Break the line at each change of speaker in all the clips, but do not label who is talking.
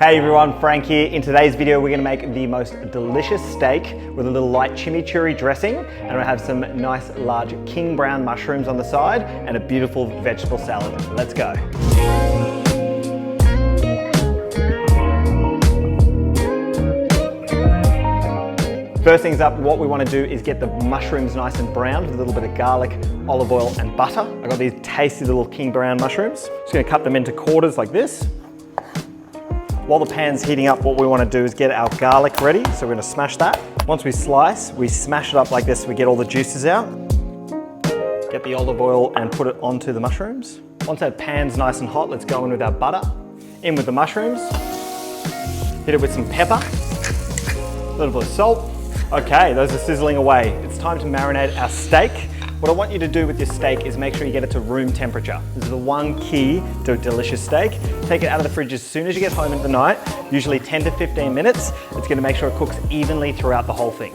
Hey everyone, Frank here. In today's video, we're gonna make the most delicious steak with a little light chimichurri dressing, and we'll have some nice large king brown mushrooms on the side and a beautiful vegetable salad. Let's go. First things up, what we want to do is get the mushrooms nice and browned with a little bit of garlic, olive oil and butter. I've got these tasty little king brown mushrooms. Just going to cut them into quarters like this. While the pan's heating up, what we want to do is get our garlic ready. So we're going to smash that. Once we slice, we smash it up like this so we get all the juices out. Get the olive oil and put it onto the mushrooms. Once that pan's nice and hot, let's go in with our butter. In with the mushrooms. Hit it with some pepper. A little bit of salt. Okay, those are sizzling away. It's time to marinate our steak. What I want you to do with your steak is make sure you get it to room temperature. This is the one key to a delicious steak. Take it out of the fridge as soon as you get home at the night, usually 10 to 15 minutes. It's gonna make sure it cooks evenly throughout the whole thing.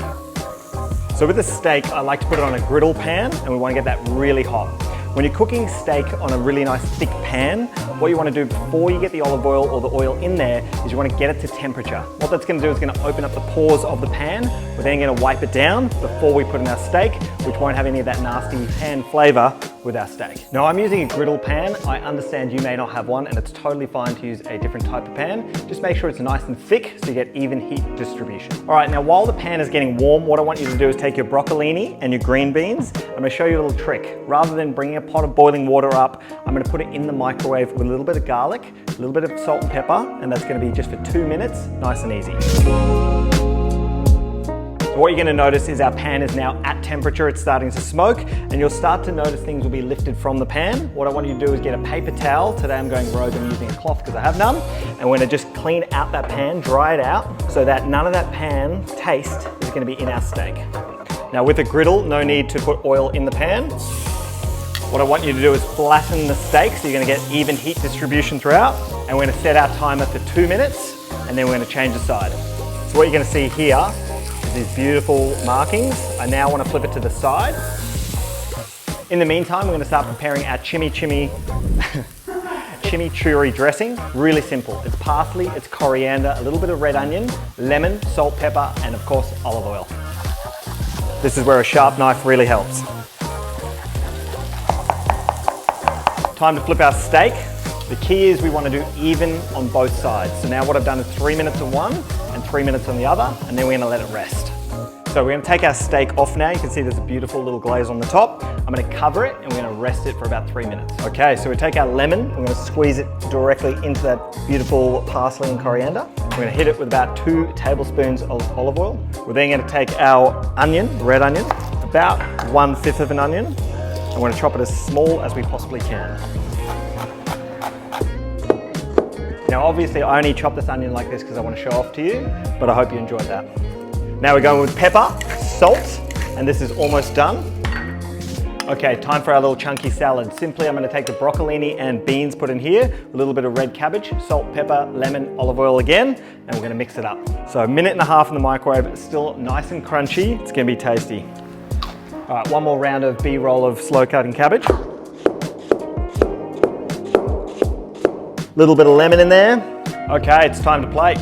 So with the steak, I like to put it on a griddle pan, and we wanna get that really hot. When you're cooking steak on a really nice thick pan, what you want to do before you get the olive oil or the oil in there is you want to get it to temperature. What that's going to do is going to open up the pores of the pan. We're then going to wipe it down before we put in our steak, which won't have any of that nasty pan flavor with our steak. Now I'm using a griddle pan. I understand you may not have one, and it's totally fine to use a different type of pan. Just make sure it's nice and thick so you get even heat distribution. All right, now while the pan is getting warm, what I want you to do is take your broccolini and your green beans. I'm going to show you a little trick. Rather than bringing a pot of boiling water up, I'm going to put it in the microwave with a little bit of garlic, a little bit of salt and pepper, and that's going to be just for 2 minutes, nice and easy. So what you're going to notice is our pan is now at temperature. It's starting to smoke, and you'll start to notice things will be lifted from the pan. What I want you to do is get a paper towel. Today I'm going rogue and using a cloth because I have none, and we're going to just clean out that pan, dry it out, so that none of that pan taste is going to be in our steak. Now with a griddle, no need to put oil in the pan. What I want you to do is flatten the steak so you're going to get even heat distribution throughout, and we're going to set our timer for 2 minutes, and then we're going to change the side. So what you're going to see here is these beautiful markings. I now want to flip it to the side. In the meantime, we're going to start preparing our chimichurri dressing. Really simple. It's parsley, it's coriander, a little bit of red onion, lemon, salt, pepper, and of course olive oil. This is where a sharp knife really helps. Time to flip our steak. The key is we want to do even on both sides. So now what I've done is 3 minutes on one and 3 minutes on the other, and then we're going to let it rest. So we're going to take our steak off now. You can see there's a beautiful little glaze on the top. I'm going to cover it and we're going to rest it for about 3 minutes. Okay, so we take our lemon, we're going to squeeze it directly into that beautiful parsley and coriander. We're going to hit it with about 2 tablespoons of olive oil. We're then going to take our onion, red onion, about 1/5 of an onion. I'm going to chop it as small as we possibly can. Now obviously I only chop this onion like this because I want to show off to you, but I hope you enjoyed that. Now we're going with pepper, salt, and this is almost done. Okay, time for our little chunky salad. Simply I'm going to take the broccolini and beans put in here, a little bit of red cabbage, salt, pepper, lemon, olive oil again, and we're going to mix it up. So 1.5 minutes in the microwave, it's still nice and crunchy. It's going to be tasty. All right, one more round of B-roll of slow cutting cabbage. Little bit of lemon in there. Okay, it's time to plate.